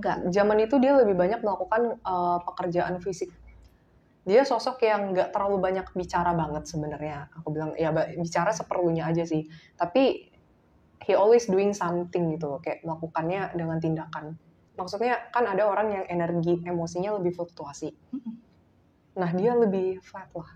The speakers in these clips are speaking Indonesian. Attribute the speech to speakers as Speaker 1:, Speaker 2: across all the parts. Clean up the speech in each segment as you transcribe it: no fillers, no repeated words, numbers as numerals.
Speaker 1: Enggak.
Speaker 2: Zaman itu dia lebih banyak melakukan pekerjaan fisik. Dia sosok yang nggak terlalu banyak bicara banget sebenarnya. Aku bilang ya bicara seperlunya aja sih. Tapi he always doing something gitu, kayak melakukannya dengan tindakan. Maksudnya kan ada orang yang energi emosinya lebih fluktuasi. Nah dia lebih flat lah.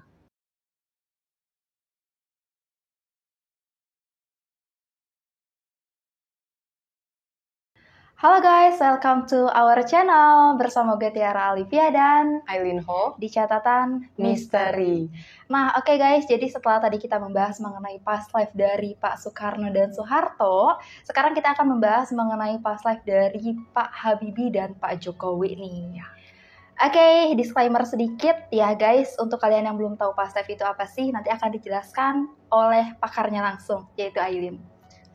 Speaker 1: Halo guys, welcome to our channel bersama gue Tiara Alivia dan
Speaker 2: Aileen Ho
Speaker 1: di catatan
Speaker 2: Misteri.
Speaker 1: Nah, oke guys, jadi setelah tadi kita membahas mengenai past life dari Pak Soekarno dan Soeharto, sekarang kita akan membahas mengenai past life dari Pak Habibie dan Pak Jokowi nih. Oke, disclaimer sedikit ya guys, untuk kalian yang belum tahu past life itu apa sih, nanti akan dijelaskan oleh pakarnya langsung, yaitu Aileen.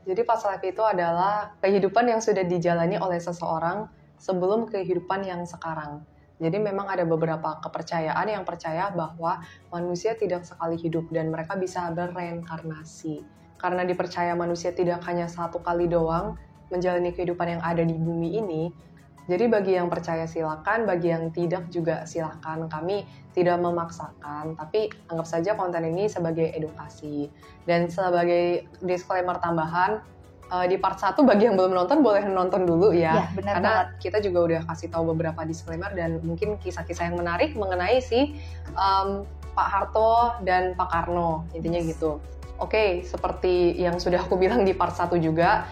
Speaker 2: Jadi past life itu adalah kehidupan yang sudah dijalani oleh seseorang sebelum kehidupan yang sekarang. Jadi memang ada beberapa kepercayaan yang percaya bahwa manusia tidak sekali hidup dan mereka bisa berreinkarnasi. Karena dipercaya manusia tidak hanya satu kali doang menjalani kehidupan yang ada di bumi ini. Jadi bagi yang percaya silakan, bagi yang tidak juga silakan. Kami tidak memaksakan, tapi anggap saja konten ini sebagai edukasi. Dan sebagai disclaimer tambahan, di part 1 bagi yang belum nonton boleh nonton dulu ya.
Speaker 1: Benar
Speaker 2: Karena
Speaker 1: banget.
Speaker 2: kita juga udah kasih tahu beberapa disclaimer dan mungkin kisah-kisah yang menarik mengenai Pak Harto dan Pak Karno, intinya gitu. Oke, seperti yang sudah aku bilang di part 1 juga,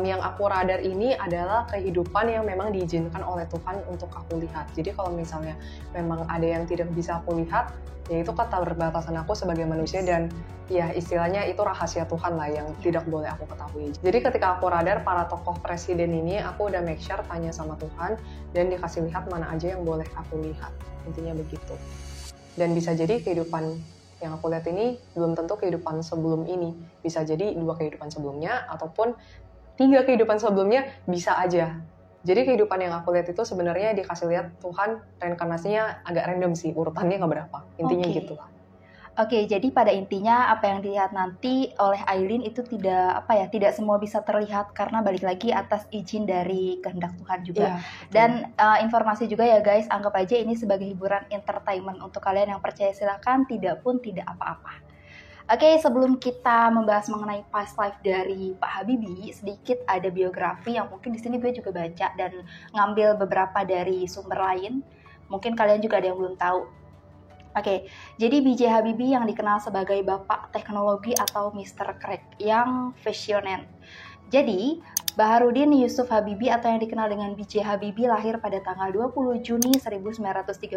Speaker 2: yang aku radar ini adalah kehidupan yang memang diizinkan oleh Tuhan untuk aku lihat. Jadi kalau misalnya memang ada yang tidak bisa aku lihat, ya itu keterbatasan aku sebagai manusia dan ya istilahnya itu rahasia Tuhan lah yang tidak boleh aku ketahui. Jadi ketika aku radar para tokoh presiden ini, aku udah make sure tanya sama Tuhan dan dikasih lihat mana aja yang boleh aku lihat. Intinya begitu. Dan bisa jadi kehidupan yang aku lihat ini belum tentu kehidupan sebelum ini. Bisa jadi 2 kehidupan sebelumnya ataupun 3 kehidupan sebelumnya bisa aja. Jadi kehidupan yang aku lihat itu sebenarnya dikasih lihat Tuhan reinkarnasinya agak random sih, urutannya nggak berapa. Intinya gitu lah.
Speaker 1: Oke, jadi pada intinya apa yang dilihat nanti oleh Aileen itu tidak semua bisa terlihat karena balik lagi atas izin dari kehendak Tuhan juga. Dan informasi juga ya guys, anggap aja ini sebagai hiburan entertainment untuk kalian yang percaya silakan, tidak pun tidak apa-apa. Oke, sebelum kita membahas mengenai past life dari Pak Habibie, sedikit ada biografi yang mungkin di sini gue juga baca dan ngambil beberapa dari sumber lain. Mungkin kalian juga ada yang belum tahu. Oke, jadi B.J. Habibie yang dikenal sebagai Bapak Teknologi atau Mr. Crack yang visioner. Jadi, Baharudin Yusuf Habibie atau yang dikenal dengan B.J. Habibie lahir pada tanggal 20 Juni 1936,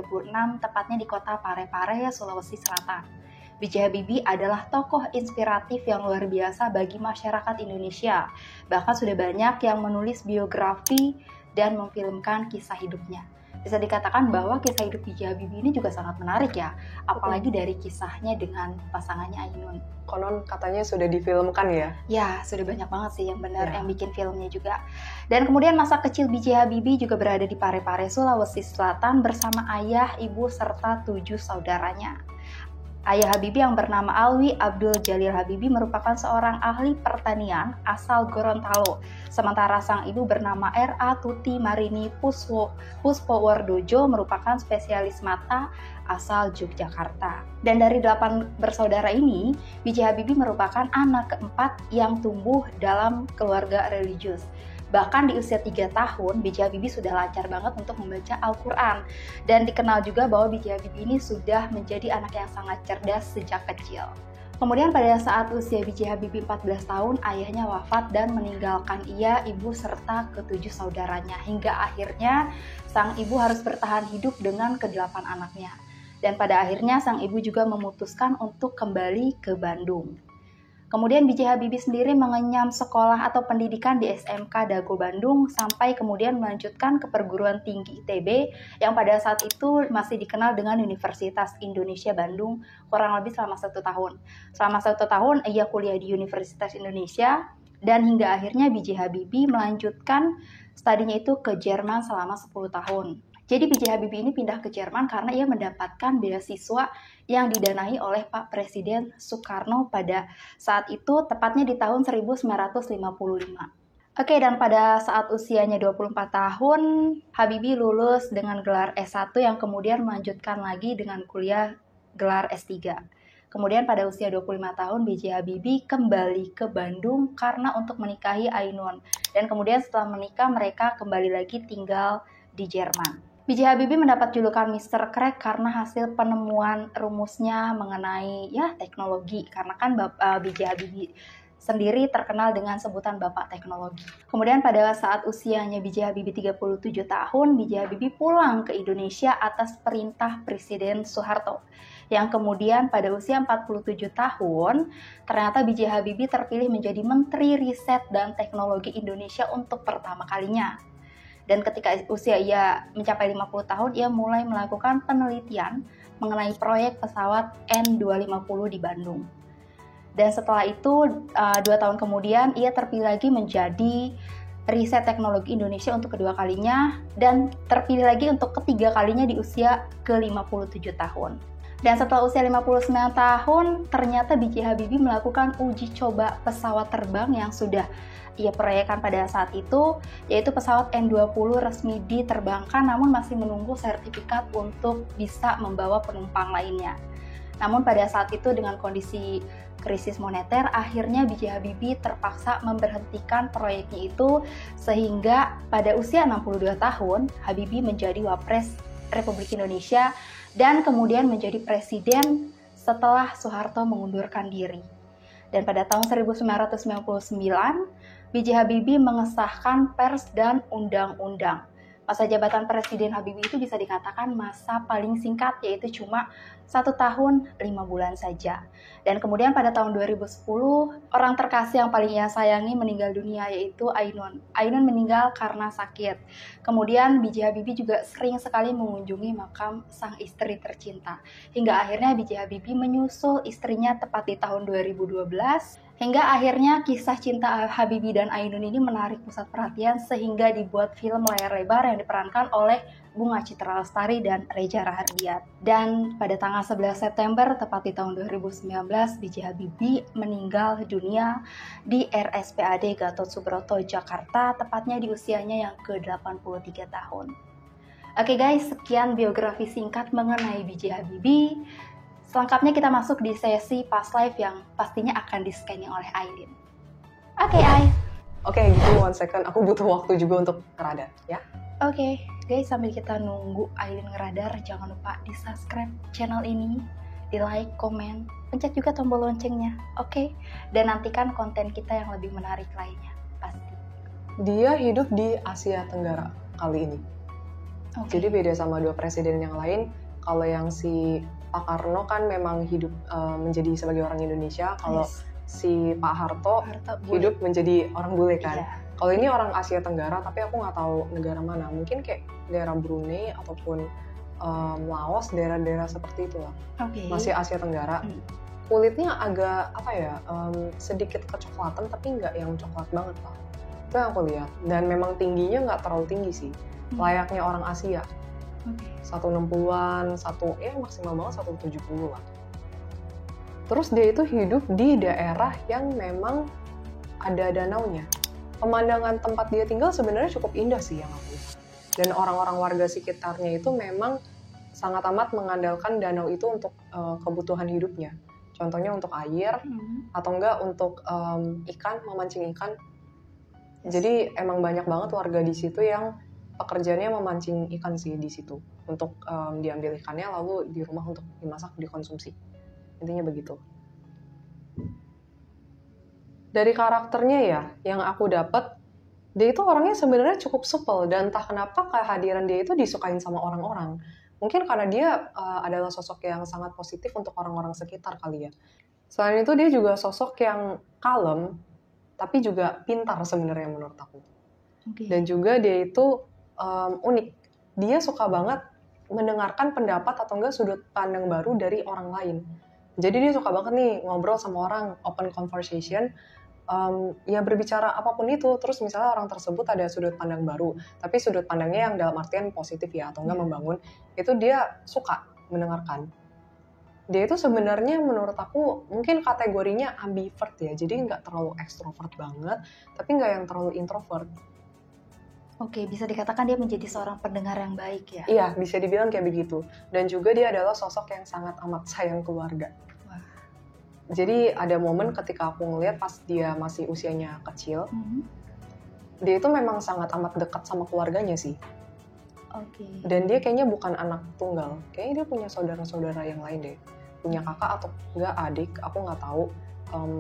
Speaker 1: tepatnya di kota Parepare, Sulawesi Selatan. B.J. Habibie adalah tokoh inspiratif yang luar biasa bagi masyarakat Indonesia. Bahkan sudah banyak yang menulis biografi dan memfilmkan kisah hidupnya. Bisa dikatakan bahwa kisah hidup B.J. Habibie ini juga sangat menarik ya, apalagi dari kisahnya dengan pasangannya Ainun.
Speaker 2: Konon katanya sudah difilmkan ya?
Speaker 1: Ya, sudah banyak banget sih yang benar yang bikin filmnya juga. Dan kemudian masa kecil B.J. Habibie juga berada di Parepare, Sulawesi Selatan bersama ayah, ibu, serta 7 saudaranya. Ayah Habibie yang bernama Alwi Abdul Jalil Habibie merupakan seorang ahli pertanian asal Gorontalo. Sementara sang ibu bernama R.A. Tuti Marini Puspowardojo merupakan spesialis mata asal Yogyakarta. Dan dari 8 bersaudara ini, B.J. Habibie merupakan anak keempat yang tumbuh dalam keluarga religius. Bahkan di usia 3 tahun, B.J. Habibie sudah lancar banget untuk membaca Al-Quran. Dan dikenal juga bahwa B.J. Habibie ini sudah menjadi anak yang sangat cerdas sejak kecil. Kemudian pada saat usia B.J. Habibie 14 tahun, ayahnya wafat dan meninggalkan ia, ibu, serta ke-7 saudaranya. Hingga akhirnya sang ibu harus bertahan hidup dengan ke-8 anaknya. Dan pada akhirnya sang ibu juga memutuskan untuk kembali ke Bandung. Kemudian B.J. Habibie sendiri mengenyam sekolah atau pendidikan di SMK Dago Bandung sampai kemudian melanjutkan ke perguruan tinggi ITB yang pada saat itu masih dikenal dengan Universitas Indonesia Bandung kurang lebih selama 1 tahun. Selama 1 tahun ia kuliah di Universitas Indonesia dan hingga akhirnya B.J. Habibie melanjutkan studinya itu ke Jerman selama 10 tahun. Jadi B.J. Habibie ini pindah ke Jerman karena ia mendapatkan beasiswa yang didanai oleh Pak Presiden Soekarno pada saat itu, tepatnya di tahun 1955. Oke, dan pada saat usianya 24 tahun, Habibie lulus dengan gelar S1 yang kemudian melanjutkan lagi dengan kuliah gelar S3. Kemudian pada usia 25 tahun, B.J. Habibie kembali ke Bandung karena untuk menikahi Ainun. Dan kemudian setelah menikah, mereka kembali lagi tinggal di Jerman. B.J. Habibie mendapat julukan Mr. Crack karena hasil penemuan rumusnya mengenai teknologi. Karena kan B.J. Habibie sendiri terkenal dengan sebutan Bapak Teknologi. Kemudian pada saat usianya B.J. Habibie 37 tahun, B.J. Habibie pulang ke Indonesia atas perintah Presiden Soeharto. Yang kemudian pada usia 47 tahun, ternyata B.J. Habibie terpilih menjadi Menteri Riset dan Teknologi Indonesia untuk pertama kalinya. Dan ketika usia ia mencapai 50 tahun, ia mulai melakukan penelitian mengenai proyek pesawat N250 di Bandung. Dan setelah itu, 2 tahun kemudian, ia terpilih lagi menjadi Riset Teknologi Indonesia untuk kedua kalinya, dan terpilih lagi untuk ketiga kalinya di usia ke-57 tahun. Dan setelah usia 59 tahun, ternyata B.J. Habibie melakukan uji coba pesawat terbang yang sudah ia proyekkan pada saat itu, yaitu pesawat N20 resmi diterbangkan, namun masih menunggu sertifikat untuk bisa membawa penumpang lainnya. Namun pada saat itu dengan kondisi krisis moneter, akhirnya B.J. Habibie terpaksa memberhentikan proyeknya itu, sehingga pada usia 62 tahun, Habibie menjadi Wapres Republik Indonesia dan kemudian menjadi Presiden setelah Soeharto mengundurkan diri. Dan pada tahun 1999, B.J. Habibie mengesahkan Pers dan Undang-Undang. Masa jabatan Presiden Habibie itu bisa dikatakan masa paling singkat, yaitu cuma 1 tahun 5 bulan saja. Dan kemudian pada tahun 2010, orang terkasih yang paling ia sayangi meninggal dunia, yaitu Ainun. Ainun meninggal karena sakit. Kemudian B.J. Habibie juga sering sekali mengunjungi makam sang istri tercinta. Hingga akhirnya B.J. Habibie menyusul istrinya tepat di tahun 2012. Hingga akhirnya kisah cinta Habibie dan Ainun ini menarik pusat perhatian sehingga dibuat film layar lebar yang diperankan oleh Bunga Citra Lestari dan Reza Rahardian. Dan pada tanggal 11 September, tepat di tahun 2019, B.J. Habibie meninggal dunia di RSPAD Gatot Subroto, Jakarta, tepatnya di usianya yang ke-83 tahun. Oke guys, sekian biografi singkat mengenai B.J. Habibie. Selengkapnya kita masuk di sesi Past Life yang pastinya akan di-scanning oleh Aileen. Oke, Ai.
Speaker 2: Oke, gitu 1 second. Aku butuh waktu juga untuk ngeradar, ya.
Speaker 1: Oke, guys, sambil kita nunggu Aileen ngeradar, jangan lupa di-subscribe channel ini, di-like, komen, pencet juga tombol loncengnya, oke? Dan nantikan konten kita yang lebih menarik lainnya, pasti.
Speaker 2: Dia hidup di Asia Tenggara kali ini. Okay. Jadi beda sama 2 presiden yang lain. Kalau yang si Pak Karno kan memang hidup menjadi sebagai orang Indonesia. Kalau si Pak Harto hidup menjadi orang bule kan. Yeah. Kalau ini orang Asia Tenggara, tapi aku nggak tahu negara mana. Mungkin kayak daerah Brunei ataupun Laos, daerah-daerah seperti itulah. Okay. Masih Asia Tenggara. Kulitnya agak sedikit kecoklatan, tapi nggak yang coklat banget lah. Itu yang aku lihat. Dan memang tingginya nggak terlalu tinggi sih. Layaknya orang Asia. 160-an, maksimal banget 170 lah. Terus dia itu hidup di daerah yang memang ada danaunya. Pemandangan tempat dia tinggal sebenarnya cukup indah sih yang aku lihat. Dan orang-orang warga sekitarnya itu memang sangat amat mengandalkan danau itu untuk kebutuhan hidupnya. Contohnya untuk air, atau enggak untuk ikan, memancing ikan. Jadi emang banyak banget warga di situ yang pekerjaannya memancing ikan sih di situ untuk diambil ikannya lalu di rumah untuk dimasak dikonsumsi. Intinya begitu. Dari karakternya ya yang aku dapat, dia itu orangnya sebenarnya cukup supel dan entah kenapa kehadiran dia itu disukain sama orang-orang. Mungkin karena dia adalah sosok yang sangat positif untuk orang-orang sekitar kali ya. Selain itu dia juga sosok yang kalem tapi juga pintar sebenarnya menurut aku. Okay. Dan juga dia itu unik. Dia suka banget mendengarkan pendapat atau enggak sudut pandang baru dari orang lain. Jadi dia suka banget nih ngobrol sama orang, open conversation, ya berbicara apapun itu. Terus misalnya orang tersebut ada sudut pandang baru, tapi sudut pandangnya yang dalam artian positif ya atau enggak membangun, itu dia suka mendengarkan. dia itu sebenarnya menurut aku mungkin kategorinya ambivert ya, jadi nggak terlalu ekstrovert banget, tapi nggak yang terlalu introvert.
Speaker 1: Oke, bisa dikatakan dia menjadi seorang pendengar yang baik ya?
Speaker 2: Iya, bisa dibilang kayak begitu. Dan juga dia adalah sosok yang sangat amat sayang keluarga.
Speaker 1: Wah.
Speaker 2: Jadi ada momen ketika aku ngeliat pas dia masih usianya kecil, dia itu memang sangat amat dekat sama keluarganya sih.
Speaker 1: Oke.
Speaker 2: Dan dia kayaknya bukan anak tunggal, kayaknya dia punya saudara-saudara yang lain deh. Punya kakak atau enggak adik, aku nggak tahu.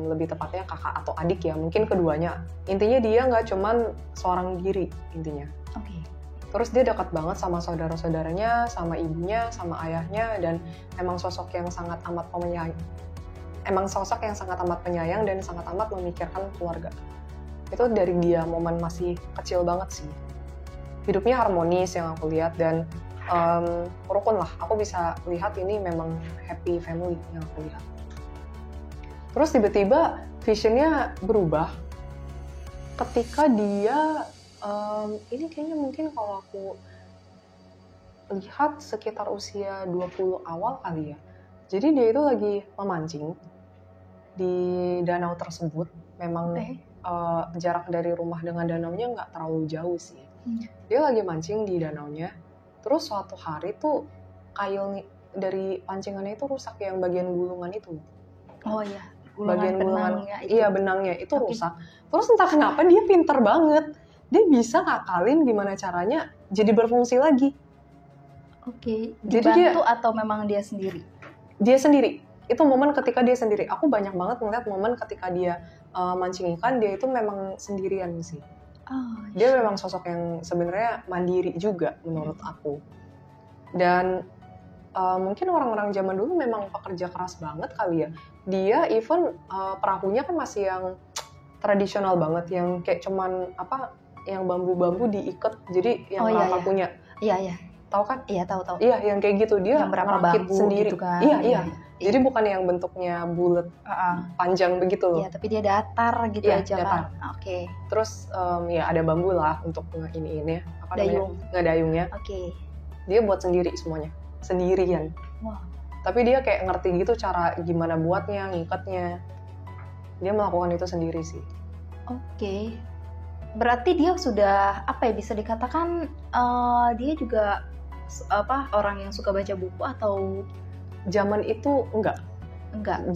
Speaker 2: Lebih tepatnya kakak atau adik ya, mungkin keduanya. Intinya dia nggak cuman seorang diri intinya.
Speaker 1: Oke.
Speaker 2: Terus dia dekat banget sama saudara-saudaranya, sama ibunya, sama ayahnya, dan emang sosok yang sangat amat penyayang. Dan sangat amat memikirkan keluarga. Itu dari dia momen masih kecil banget sih. Hidupnya harmonis yang aku lihat, dan rukun lah. Aku bisa lihat ini memang happy family yang aku lihat. Terus tiba-tiba visionnya berubah ketika dia ini kayaknya mungkin kalau aku lihat sekitar usia 20 awal kali ya. Jadi dia itu lagi memancing di danau tersebut. Memang jarak dari rumah dengan danaunya nggak terlalu jauh sih. Dia lagi mancing di danaunya. Terus suatu hari tuh kail dari pancingannya itu rusak, yang bagian gulungan itu.
Speaker 1: Oh iya.
Speaker 2: Bagian gulungan,
Speaker 1: itu.
Speaker 2: iya benangnya itu rusak. Terus entah kenapa dia pinter banget. Dia bisa ngakalin gimana caranya jadi berfungsi lagi.
Speaker 1: Oke.
Speaker 2: Jadi
Speaker 1: Dibantu atau memang dia sendiri?
Speaker 2: Dia sendiri. Itu momen ketika dia sendiri. Aku banyak banget ngeliat momen ketika dia mancing ikan, dia itu memang sendirian sih.
Speaker 1: Oh,
Speaker 2: dia memang sosok yang sebenarnya mandiri juga menurut aku. Dan mungkin orang-orang zaman dulu memang pekerja keras banget kali ya. Dia even perahunya kan masih yang tradisional banget, yang kayak cuman yang bambu-bambu diikat, jadi yang pakunya.
Speaker 1: Iya.
Speaker 2: Tahu kan?
Speaker 1: Iya, tahu.
Speaker 2: Iya, yang kayak gitu, dia merakit sendiri.
Speaker 1: Gitu kan.
Speaker 2: Iya. Jadi bukan yang bentuknya bulat panjang begitu loh.
Speaker 1: Iya, tapi dia datar gitu aja
Speaker 2: datar.
Speaker 1: kan. Oke.
Speaker 2: Terus ya ada bambu lah untuk ini ngedayungnya.
Speaker 1: Oke.
Speaker 2: Dia buat sendiri semuanya, sendirian.
Speaker 1: Wow.
Speaker 2: Tapi dia kayak ngerti gitu cara gimana buatnya, ngikatnya. Dia melakukan itu sendiri sih.
Speaker 1: Oke. Berarti dia sudah bisa dikatakan dia juga orang yang suka baca buku atau
Speaker 2: zaman itu enggak.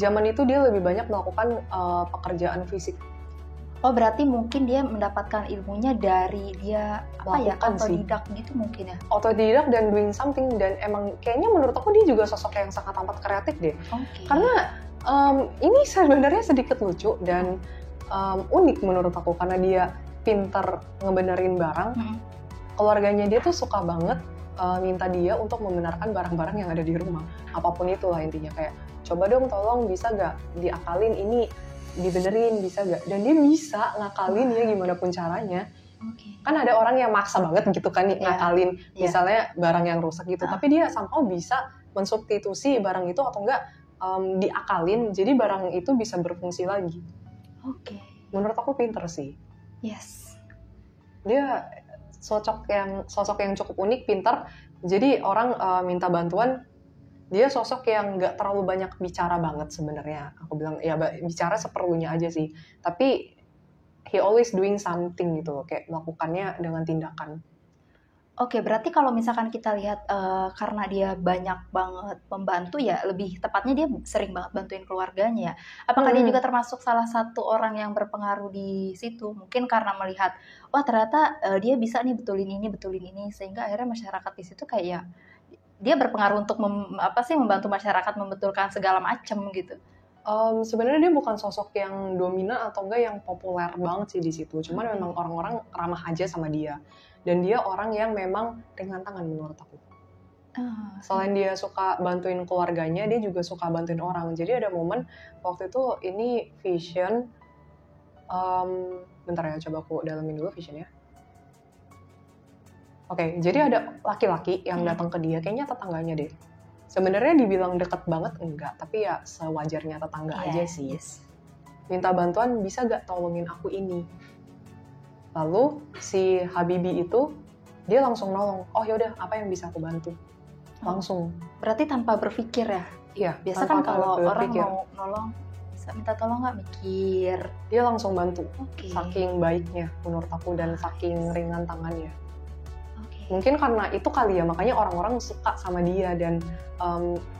Speaker 2: Zaman itu dia lebih banyak melakukan pekerjaan fisik.
Speaker 1: Oh, berarti mungkin dia mendapatkan ilmunya dari dia autodidak gitu mungkin ya?
Speaker 2: Autodidak dan doing something, dan emang kayaknya menurut aku dia juga sosok yang sangat amat kreatif deh.
Speaker 1: Okay.
Speaker 2: Karena ini sebenarnya sedikit lucu dan unik menurut aku, karena dia pinter ngebenerin barang. Keluarganya dia tuh suka banget minta dia untuk membenarkan barang-barang yang ada di rumah. Apapun itulah intinya, kayak coba dong tolong bisa gak diakalin ini, dibenerin bisa gak? Dan dia bisa ngakalin ya gimana pun caranya.
Speaker 1: Okay.
Speaker 2: Kan ada orang yang maksa banget gitu kan ngakalin misalnya barang yang rusak gitu, tapi dia somehow bisa mensubstitusi barang itu atau enggak diakalin jadi barang itu bisa berfungsi lagi.
Speaker 1: Oke.
Speaker 2: Menurut aku pinter sih.
Speaker 1: Yes.
Speaker 2: Dia sosok yang cukup unik, pinter. Jadi orang minta bantuan, dia sosok yang nggak terlalu banyak bicara banget sebenarnya. Aku bilang ya bicara seperlunya aja sih. Tapi he always doing something gitu loh, kayak melakukannya dengan tindakan.
Speaker 1: Oke, berarti kalau misalkan kita lihat karena dia banyak banget membantu ya, lebih tepatnya dia sering banget bantuin keluarganya ya. Apakah dia juga termasuk salah satu orang yang berpengaruh di situ? Mungkin karena melihat, wah ternyata dia bisa nih betulin ini, sehingga akhirnya masyarakat di situ kayak ya, dia berpengaruh untuk membantu masyarakat membetulkan segala macam gitu.
Speaker 2: Sebenarnya dia bukan sosok yang dominan atau enggak yang populer banget sih di situ. Cuman memang orang-orang ramah aja sama dia. Dan dia orang yang memang ringan tangan menurut aku. Selain dia suka bantuin keluarganya, dia juga suka bantuin orang. Jadi ada momen waktu itu ini vision. Bentar ya, coba aku dalamin dulu visionnya. Oke, jadi ada laki-laki yang datang ke dia, kayaknya tetangganya deh. Sebenarnya dibilang deket banget enggak, tapi ya sewajarnya tetangga aja sih.
Speaker 1: Yes.
Speaker 2: Minta bantuan, bisa gak tolongin aku ini? Lalu si Habibi itu dia langsung nolong. Oh yaudah, apa yang bisa aku bantu? Langsung.
Speaker 1: Berarti tanpa berpikir ya?
Speaker 2: Iya,
Speaker 1: Biasa kan kalau orang mau nolong, bisa minta tolong nggak, mikir.
Speaker 2: Dia langsung bantu.
Speaker 1: Oke.
Speaker 2: Saking baiknya menurut aku dan saking ringan tangannya.
Speaker 1: Oke.
Speaker 2: Mungkin karena itu kali ya, makanya orang-orang suka sama dia dan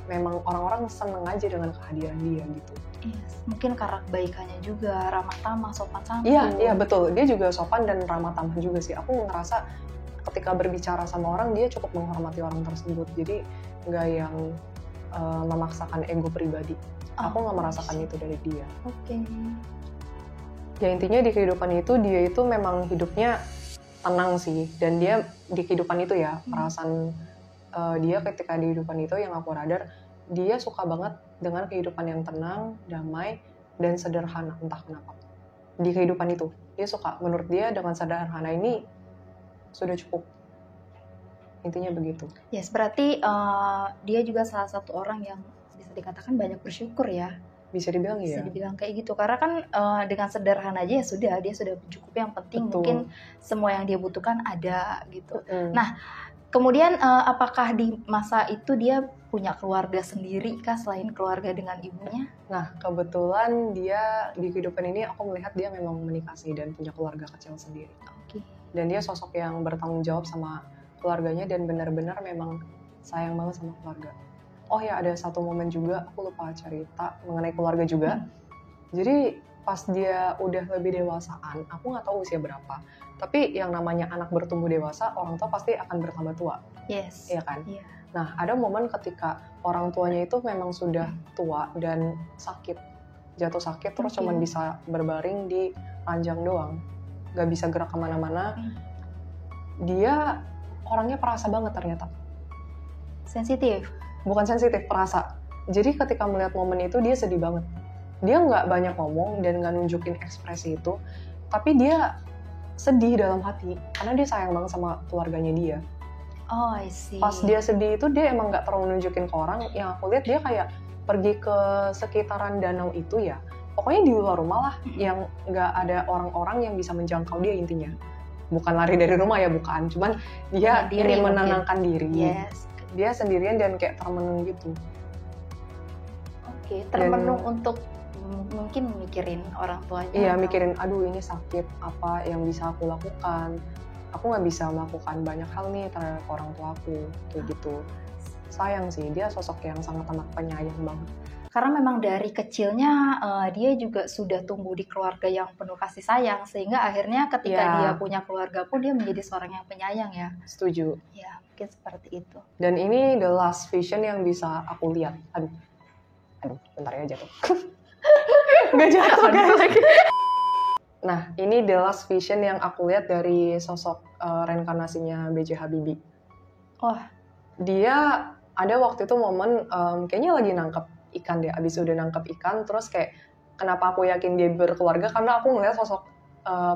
Speaker 2: memang orang-orang seneng aja dengan kehadiran dia gitu.
Speaker 1: Yes, mungkin karena kebaikannya juga, ramah tamah, sopan santun.
Speaker 2: Iya betul. Dia juga sopan dan ramah tamah juga sih. Aku ngerasa ketika berbicara sama orang dia cukup menghormati orang tersebut. Jadi nggak yang memaksakan ego pribadi. Aku nggak merasakan itu dari dia.
Speaker 1: Oke.
Speaker 2: Ya intinya di kehidupan itu dia itu memang hidupnya tenang sih. Dan dia di kehidupan itu ya perasaan dia ketika di kehidupan itu yang aku radar, dia suka banget dengan kehidupan yang tenang, damai, dan sederhana, entah kenapa. Di kehidupan itu, dia suka. Menurut dia dengan sederhana ini sudah cukup. Intinya begitu.
Speaker 1: Yes, berarti dia juga salah satu orang yang bisa dikatakan banyak bersyukur ya.
Speaker 2: Bisa dibilang ya.
Speaker 1: Bisa dibilang kayak gitu. Karena kan dengan sederhana aja ya sudah, dia sudah cukup. Yang penting
Speaker 2: Betul.
Speaker 1: mungkin semua yang dia butuhkan ada gitu. Nah, kemudian apakah di masa itu dia punya keluarga sendiri kah selain keluarga dengan ibunya?
Speaker 2: Nah, kebetulan dia di kehidupan ini aku melihat dia memang menikah sih dan punya keluarga kecil sendiri.
Speaker 1: Oke.
Speaker 2: Dan dia sosok yang bertanggung jawab sama keluarganya dan benar-benar memang sayang banget sama keluarga. Oh ya, ada satu momen juga aku lupa cerita mengenai keluarga juga. Jadi pas dia udah lebih dewasaan, aku nggak tahu usia berapa. Tapi yang namanya anak bertumbuh dewasa, orang tua pasti akan bertambah tua.
Speaker 1: Yes.
Speaker 2: Iya kan?
Speaker 1: Iya.
Speaker 2: Nah, ada momen ketika orang tuanya itu memang sudah tua dan sakit. Jatuh sakit, terus cuman bisa berbaring di ranjang doang. Gak bisa gerak kemana-mana. Dia orangnya perasa banget ternyata.
Speaker 1: Sensitif?
Speaker 2: Bukan sensitif, perasa. Jadi ketika melihat momen itu, dia sedih banget. Dia nggak banyak ngomong dan nggak nunjukin ekspresi itu. Tapi dia sedih dalam hati. Karena dia sayang banget sama keluarganya dia.
Speaker 1: Oh, I see.
Speaker 2: Pas dia sedih itu dia emang nggak terlalu nunjukin ke orang. Yang aku lihat dia kayak pergi ke sekitaran danau itu ya. Pokoknya di luar rumah lah, yang nggak ada orang-orang yang bisa menjangkau dia intinya. Bukan lari dari rumah ya, bukan. Cuman dia ingin menenangkan diri.
Speaker 1: Yes.
Speaker 2: Dia sendirian dan kayak termenung gitu.
Speaker 1: Oke, termenung untuk mungkin mikirin orang tuanya.
Speaker 2: Iya, mikirin, aduh ini sakit, apa yang bisa aku lakukan. Aku nggak bisa melakukan banyak hal nih terhadap orang tua aku, kayak gitu. Sayang sih, dia sosok yang sangat amat penyayang banget.
Speaker 1: Karena memang dari kecilnya dia juga sudah tumbuh di keluarga yang penuh kasih sayang, sehingga akhirnya ketika dia punya keluarga pun dia menjadi seorang yang penyayang ya.
Speaker 2: Setuju.
Speaker 1: Ya, mungkin seperti itu.
Speaker 2: Dan ini the last vision yang bisa aku lihat. Aduh, bentar ya jatuh. Nggak jatuh lagi. Nah, ini the last vision yang aku lihat dari sosok reinkarnasinya B.J. Habibie.
Speaker 1: Wah.
Speaker 2: Dia ada waktu itu momen kayaknya lagi nangkep ikan deh. Abis udah nangkep ikan, terus kayak kenapa aku yakin dia berkeluarga? Karena aku ngeliat sosok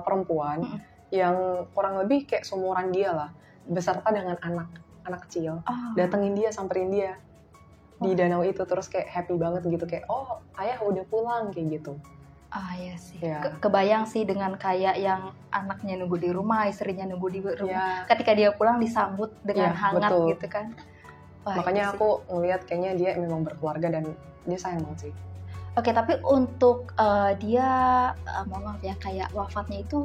Speaker 2: perempuan yang kurang lebih kayak seumuran dia lah, beserta dengan anak kecil. Datengin dia, samperin dia di danau itu, terus kayak happy banget gitu, kayak oh ayah udah pulang kayak gitu.
Speaker 1: Iya sih. Kebayang sih dengan kayak yang anaknya nunggu di rumah, istrinya nunggu di rumah. Ketika dia pulang disambut dengan hangat
Speaker 2: betul.
Speaker 1: gitu kan. Wah,
Speaker 2: makanya aku ngelihat kayaknya dia memang berkeluarga dan dia sayang banget sih.
Speaker 1: Oke, tapi untuk dia, mohon maaf ya, kayak wafatnya itu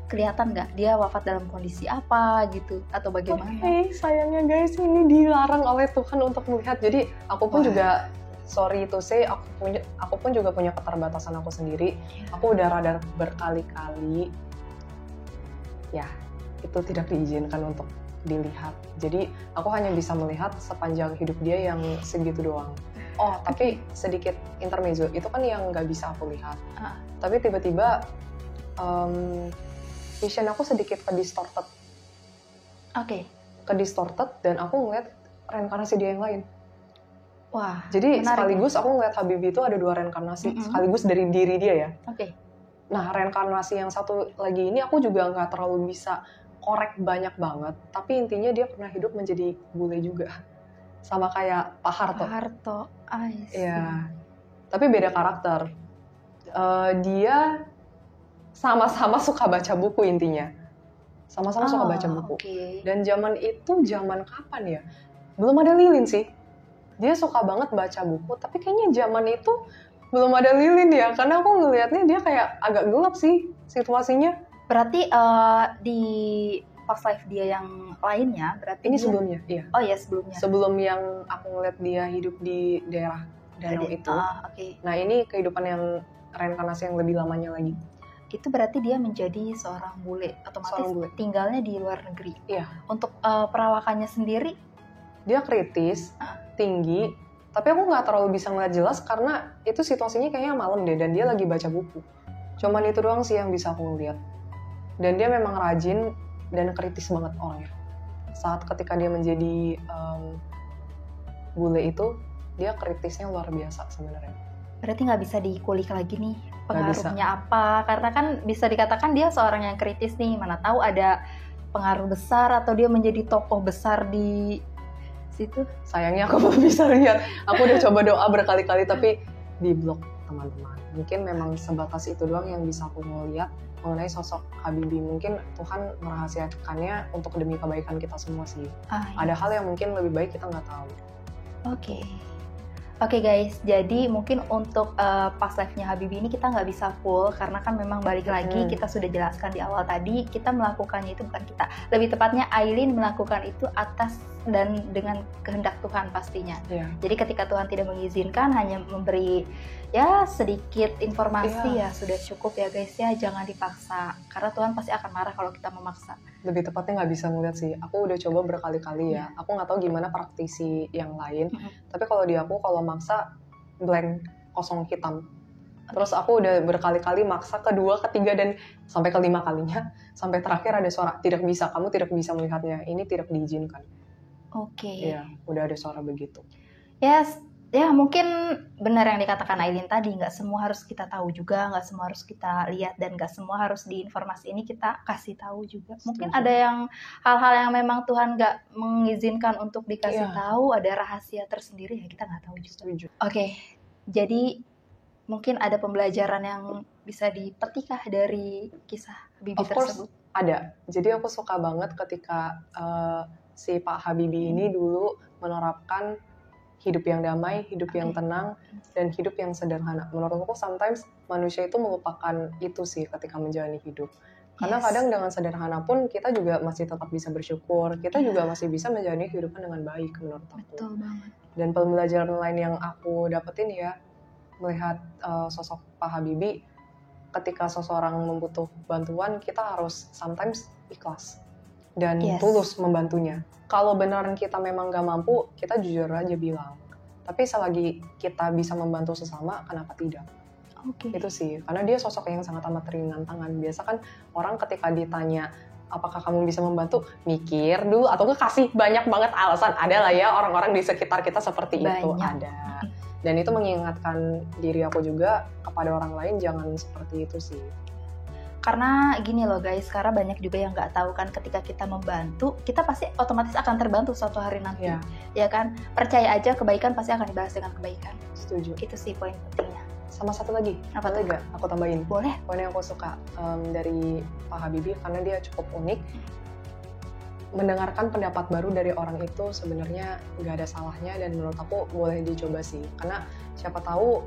Speaker 1: kelihatan nggak? Dia wafat dalam kondisi apa gitu? Atau bagaimana?
Speaker 2: Oke, sayangnya guys, ini dilarang oleh Tuhan untuk melihat. Jadi aku pun juga, sorry to say, aku pun juga punya keterbatasan aku sendiri. Aku udah radar berkali-kali. Ya, itu tidak diizinkan untuk dilihat. Jadi aku hanya bisa melihat sepanjang hidup dia yang segitu doang. Oh, tapi sedikit intermezzo, itu kan yang nggak bisa aku lihat. Tapi tiba-tiba vision aku sedikit ke-distorted. Ke-distorted dan aku ngeliat reinkarnasi dia yang lain.
Speaker 1: Wah,
Speaker 2: jadi sekaligus aku ngeliat Habibie itu ada 2 reinkarnasi, sekaligus dari diri dia ya. Nah, reinkarnasi yang satu lagi ini aku juga nggak terlalu bisa korek banyak banget, tapi intinya dia pernah hidup menjadi bule juga, sama kayak Pak Harto. Iya, tapi beda karakter. Dia sama-sama suka baca buku intinya, sama-sama suka baca buku. Dan zaman itu zaman kapan ya? Belum ada lilin sih. dia suka banget baca buku, tapi kayaknya zaman itu belum ada lilin ya, karena aku ngelihatnya dia kayak agak gelap sih situasinya.
Speaker 1: Berarti di past life dia yang lainnya, berarti
Speaker 2: Ini
Speaker 1: dia...
Speaker 2: sebelumnya, iya.
Speaker 1: Oh ya, sebelumnya.
Speaker 2: Sebelum yang aku ngeliat dia hidup di daerah danau itu.
Speaker 1: Okay.
Speaker 2: Nah ini kehidupan yang reinkarnasi yang lebih lamanya lagi.
Speaker 1: Itu berarti dia menjadi seorang bule, otomatis tinggalnya di luar negeri.
Speaker 2: Iya.
Speaker 1: Untuk perawakannya sendiri?
Speaker 2: Dia kritis, tinggi, tapi aku nggak terlalu bisa ngeliat jelas karena itu situasinya kayaknya malam deh, dan dia lagi baca buku. Cuman itu doang sih yang bisa aku ngeliat. Dan dia memang rajin dan kritis banget orangnya. Saat ketika dia menjadi bule itu, dia kritisnya luar biasa sebenarnya.
Speaker 1: Berarti nggak bisa dikulik lagi nih pengaruhnya apa, karena kan bisa dikatakan dia seorang yang kritis nih, mana tahu ada pengaruh besar atau dia menjadi tokoh besar di situ. Sayangnya aku belum bisa lihat. Aku udah coba doa berkali-kali tapi di blok teman-teman. Mungkin memang sebatas itu doang yang bisa aku lihat mengenai sosok Habibie. Mungkin Tuhan merahasiakannya untuk demi kebaikan kita semua sih. Ada hal yang mungkin lebih baik kita nggak tahu. Oke guys, jadi mungkin untuk past life-nya Habibie ini kita nggak bisa full karena kan memang balik lagi kita sudah jelaskan di awal tadi, kita melakukannya itu bukan kita. Lebih tepatnya Aileen melakukan itu atas dan dengan kehendak Tuhan pastinya. Jadi ketika Tuhan tidak mengizinkan, hanya memberi ya sedikit informasi ya sudah cukup ya guys ya, jangan dipaksa. Karena Tuhan pasti akan marah kalau kita memaksa. Lebih tepatnya nggak bisa ngeliat sih, aku udah coba berkali-kali ya. Aku nggak tahu gimana praktisi yang lain, tapi kalau di aku kalau maksa blank, kosong hitam. Terus aku udah berkali-kali maksa kedua, ketiga, dan sampai kelima kalinya, sampai terakhir ada suara, tidak bisa, kamu tidak bisa melihatnya, ini tidak diizinkan. Iya, udah ada suara begitu. Ya mungkin benar yang dikatakan Aileen tadi, nggak semua harus kita tahu juga, nggak semua harus kita lihat, dan nggak semua harus di informasi ini kita kasih tahu juga. Mungkin ada yang hal-hal yang memang Tuhan nggak mengizinkan untuk dikasih tahu, ada rahasia tersendiri ya kita nggak tahu juga. Jadi mungkin ada pembelajaran yang bisa dipetikah dari kisah Habibie tersebut? Ada. Jadi aku suka banget ketika si Pak Habibie ini dulu menerapkan hidup yang damai, hidup yang tenang, dan hidup yang sederhana. Menurut aku sometimes manusia itu melupakan itu sih ketika menjalani hidup. Karena kadang dengan sederhana pun kita juga masih tetap bisa bersyukur, kita juga masih bisa menjalani kehidupan dengan baik menurut aku. Betul banget. Dan pembelajaran lain yang aku dapetin ya, melihat sosok Pak Habibie, ketika seseorang membutuh bantuan, kita harus sometimes ikhlas dan tulus membantunya. Kalau beneran kita memang gak mampu, kita jujur aja bilang. Tapi selagi kita bisa membantu sesama, kenapa tidak? Itu sih, karena dia sosok yang sangat amat ringan tangan. Biasa kan orang ketika ditanya, apakah kamu bisa membantu, mikir dulu, atau kasih banyak banget alasan. Ada lah ya orang-orang di sekitar kita seperti itu, ada. Dan itu mengingatkan diri aku juga kepada orang lain, jangan seperti itu sih. Karena gini loh guys, karena banyak juga yang nggak tahu kan, ketika kita membantu, kita pasti otomatis akan terbantu suatu hari nanti, ya kan? Percaya aja, kebaikan pasti akan dibalas dengan kebaikan. Setuju. Itu sih poin pentingnya. Sama satu lagi, apa tuh? Aku tambahin. Boleh. Poin yang aku suka dari Pak Habibie, karena dia cukup unik. Mendengarkan pendapat baru dari orang itu sebenarnya nggak ada salahnya, dan menurut aku boleh dicoba sih. Karena siapa tahu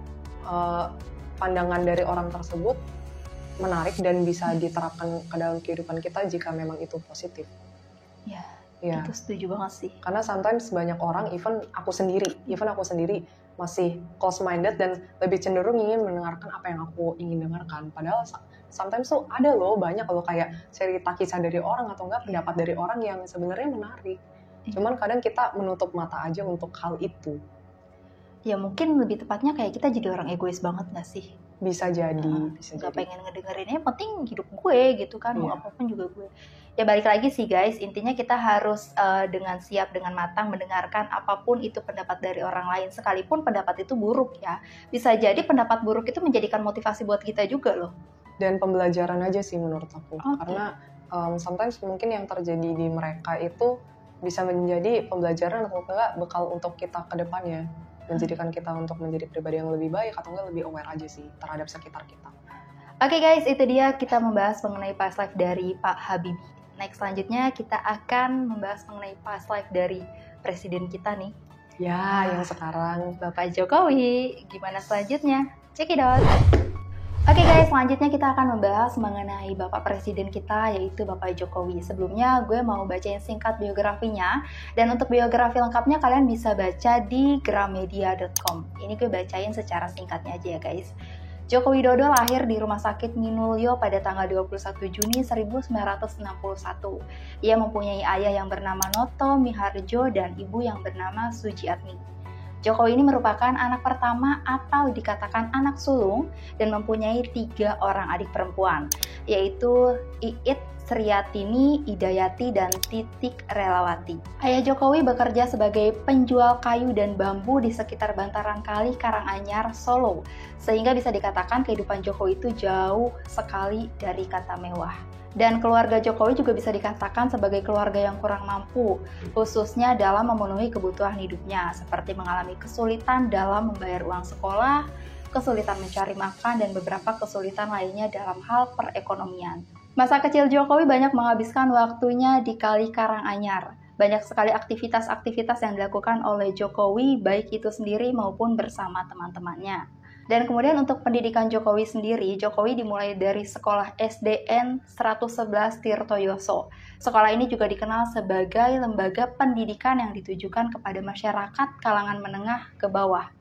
Speaker 1: pandangan dari orang tersebut menarik dan bisa diterapkan ke dalam kehidupan kita jika memang itu positif. Ya, itu setuju banget sih. Karena sometimes banyak orang, even aku sendiri masih close minded dan lebih cenderung ingin mendengarkan apa yang aku ingin dengarkan. Padahal sometimes tuh ada loh, banyak loh kayak cerita kisah dari orang atau enggak pendapat dari orang yang sebenarnya menarik. Cuman kadang kita menutup mata aja untuk hal itu. Ya mungkin lebih tepatnya kayak kita jadi orang egois banget nggak sih? Bisa jadi. Gak pengen ngedengerinnya, yang penting hidup gue gitu kan, mau apapun juga gue. Ya balik lagi sih guys, intinya kita harus dengan siap, dengan matang mendengarkan apapun itu pendapat dari orang lain, sekalipun pendapat itu buruk ya. Bisa jadi pendapat buruk itu menjadikan motivasi buat kita juga loh. Dan pembelajaran aja sih menurut aku. Karena sometimes mungkin yang terjadi di mereka itu bisa menjadi pembelajaran atau enggak bekal untuk kita ke depannya. Menjadikan kita untuk menjadi pribadi yang lebih baik atau enggak lebih aware aja sih terhadap sekitar kita. Oke guys, itu dia kita membahas mengenai past life dari Pak Habibie. Next selanjutnya kita akan membahas mengenai past life dari presiden kita nih.
Speaker 2: Ya, yang sekarang.
Speaker 1: Bapak Jokowi. Gimana selanjutnya? Check it out. Oke guys, selanjutnya kita akan membahas mengenai Bapak Presiden kita, yaitu Bapak Jokowi. Sebelumnya gue mau bacain singkat biografinya, dan untuk biografi lengkapnya kalian bisa baca di gramedia.com. Ini gue bacain secara singkatnya aja ya guys. Joko Widodo lahir di Rumah Sakit Minulyo pada tanggal 21 Juni 1961. Ia mempunyai ayah yang bernama Noto Miharjo dan ibu yang bernama Sujiatmi. Jokowi ini merupakan anak pertama atau dikatakan anak sulung dan mempunyai 3 orang adik perempuan, yaitu Iit, Sriatini, Idayati, dan Titik Relawati. Ayah Jokowi bekerja sebagai penjual kayu dan bambu di sekitar bantaran kali Karanganyar, Solo, sehingga bisa dikatakan kehidupan Jokowi itu jauh sekali dari kata mewah. Dan keluarga Jokowi juga bisa dikatakan sebagai keluarga yang kurang mampu, khususnya dalam memenuhi kebutuhan hidupnya, seperti mengalami kesulitan dalam membayar uang sekolah, kesulitan mencari makan, dan beberapa kesulitan lainnya dalam hal perekonomian. Masa kecil Jokowi banyak menghabiskan waktunya di Kali Karanganyar. Banyak sekali aktivitas-aktivitas yang dilakukan oleh Jokowi, baik itu sendiri maupun bersama teman-temannya. Dan kemudian untuk pendidikan Jokowi sendiri, Jokowi dimulai dari sekolah SDN 111 Tirtoyoso. Sekolah ini juga dikenal sebagai lembaga pendidikan yang ditujukan kepada masyarakat kalangan menengah ke bawah.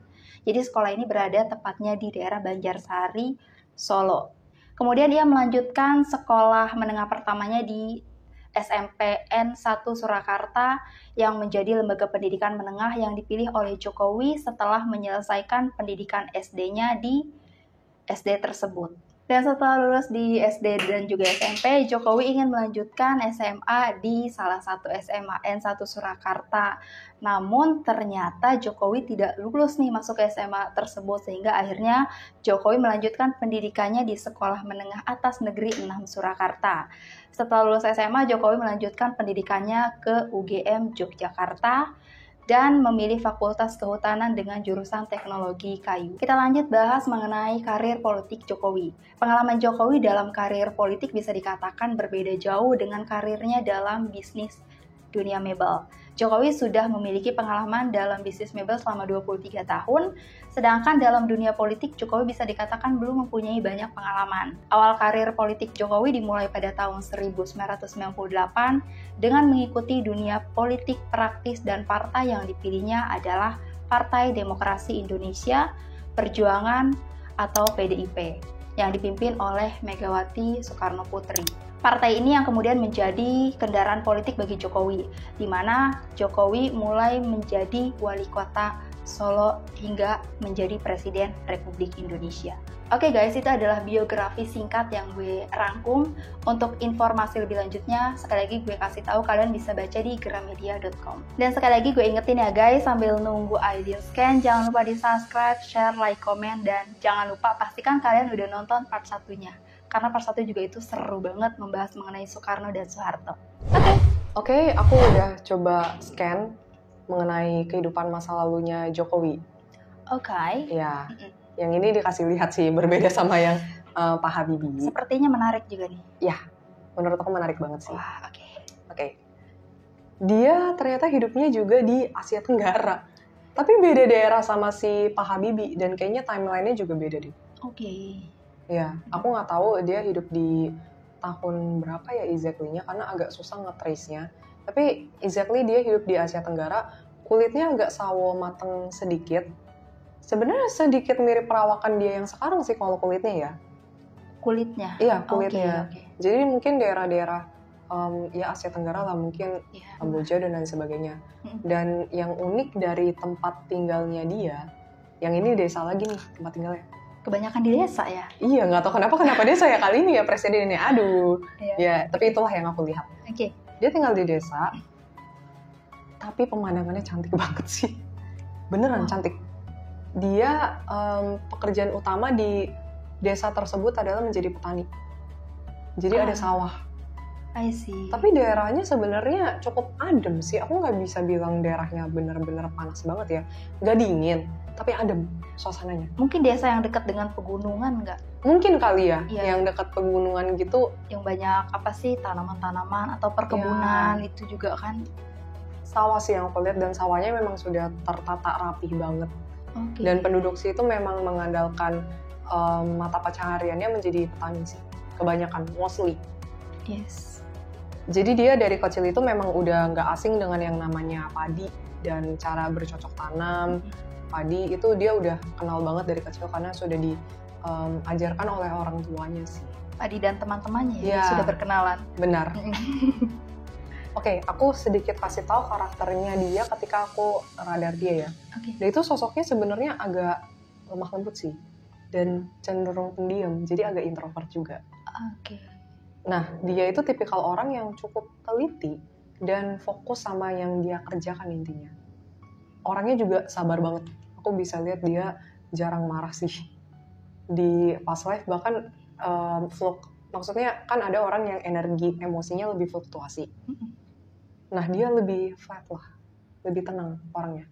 Speaker 1: Jadi sekolah ini berada tepatnya di daerah Banjarsari, Solo. Kemudian dia melanjutkan sekolah menengah pertamanya di SMPN 1 Surakarta yang menjadi lembaga pendidikan menengah yang dipilih oleh Jokowi setelah menyelesaikan pendidikan SD-nya di SD tersebut. Dan setelah lulus di SD dan juga SMP, Jokowi ingin melanjutkan SMA di salah satu SMA N1 Surakarta. Namun ternyata Jokowi tidak lulus nih masuk ke SMA tersebut, sehingga akhirnya Jokowi melanjutkan pendidikannya di Sekolah Menengah Atas Negeri 6 Surakarta. Setelah lulus SMA, Jokowi melanjutkan pendidikannya ke UGM Yogyakarta dan memilih Fakultas Kehutanan dengan jurusan Teknologi Kayu. Kita lanjut bahas mengenai karir politik Jokowi. Pengalaman Jokowi dalam karir politik bisa dikatakan berbeda jauh dengan karirnya dalam bisnis dunia mebel. Jokowi sudah memiliki pengalaman dalam bisnis mebel selama 23 tahun, sedangkan dalam dunia politik Jokowi bisa dikatakan belum mempunyai banyak pengalaman. Awal karir politik Jokowi dimulai pada tahun 1998 dengan mengikuti dunia politik praktis, dan partai yang dipilihnya adalah Partai Demokrasi Indonesia Perjuangan atau PDIP yang dipimpin oleh Megawati Soekarno Putri. Partai ini yang kemudian menjadi kendaraan politik bagi Jokowi, di mana Jokowi mulai menjadi wali kota Solo hingga menjadi Presiden Republik Indonesia. Oke guys, itu adalah biografi singkat yang gue rangkum. Untuk informasi lebih lanjutnya, sekali lagi gue kasih tahu kalian bisa baca di gramedia.com. Dan sekali lagi gue ingetin ya guys, sambil nunggu Aidin scan, jangan lupa di subscribe, share, like, komen, dan jangan lupa pastikan kalian udah nonton part 1-nya. Karena part 1 juga itu seru banget membahas mengenai Soekarno dan Soeharto.
Speaker 2: Oke, aku udah coba scan mengenai kehidupan masa lalunya Jokowi.
Speaker 1: Oke.
Speaker 2: Ya, yang ini dikasih lihat sih, berbeda sama yang Pak Habibie.
Speaker 1: Sepertinya menarik juga nih.
Speaker 2: Ya, menurut aku menarik banget sih.
Speaker 1: Wah,
Speaker 2: Oke. Dia ternyata hidupnya juga di Asia Tenggara. Tapi beda daerah sama si Pak Habibie, dan kayaknya timeline-nya juga beda deh.
Speaker 1: Oke.
Speaker 2: Ya, aku nggak tahu dia hidup di tahun berapa ya exactly-nya, karena agak susah nge-trace-nya. Tapi exactly dia hidup di Asia Tenggara, kulitnya agak sawo mateng sedikit. Sebenarnya sedikit mirip perawakan dia yang sekarang sih kalau kulitnya ya.
Speaker 1: Kulitnya?
Speaker 2: Iya, kulitnya.
Speaker 1: Okay.
Speaker 2: Jadi mungkin daerah-daerah ya Asia Tenggara lah, mungkin Kamboja dan lain sebagainya. Dan yang unik dari tempat tinggalnya dia, yang ini desa lagi nih tempat tinggalnya.
Speaker 1: Kebanyakan di desa ya?
Speaker 2: Iya, nggak tahu kenapa desa ya kali ini ya presidennya. Aduh.
Speaker 1: Iya.
Speaker 2: Ya, tapi itulah yang aku lihat.
Speaker 1: Oke.
Speaker 2: Dia tinggal di desa, tapi pemandangannya cantik banget sih. Beneran cantik. Dia pekerjaan utama di desa tersebut adalah menjadi petani. Jadi ada sawah.
Speaker 1: I see.
Speaker 2: Tapi daerahnya sebenarnya cukup adem sih. Aku nggak bisa bilang daerahnya bener-bener panas banget ya. Nggak dingin, tapi adem suasananya.
Speaker 1: Mungkin desa yang dekat dengan pegunungan nggak?
Speaker 2: Mungkin kali ya,
Speaker 1: Iya.
Speaker 2: yang dekat pegunungan gitu.
Speaker 1: Yang banyak apa sih, tanaman-tanaman atau perkebunan, itu juga kan
Speaker 2: Sawah sih yang aku lihat, dan sawahnya memang sudah tertata rapih banget. Dan penduduk situ memang mengandalkan mata pencahariannya menjadi petani sih, kebanyakan, mostly.
Speaker 1: Yes.
Speaker 2: Jadi dia dari kecil itu memang udah nggak asing dengan yang namanya padi dan cara bercocok tanam. Padi itu dia udah kenal banget dari kecil karena sudah diajarkan oleh orang tuanya sih.
Speaker 1: Padi dan teman-temannya sudah berkenalan.
Speaker 2: Benar. Oke, aku sedikit kasih tahu karakternya dia ketika aku radar dia ya. Dia itu sosoknya sebenarnya agak lemah lembut sih, dan cenderung pendiam, jadi agak introvert juga. Nah, dia itu tipikal orang yang cukup teliti dan fokus sama yang dia kerjakan intinya. Orangnya juga sabar banget. Aku bisa lihat dia jarang marah sih di past life, bahkan maksudnya kan ada orang yang energi emosinya lebih fluktuasi. Nah, dia lebih flat lah, lebih tenang orangnya.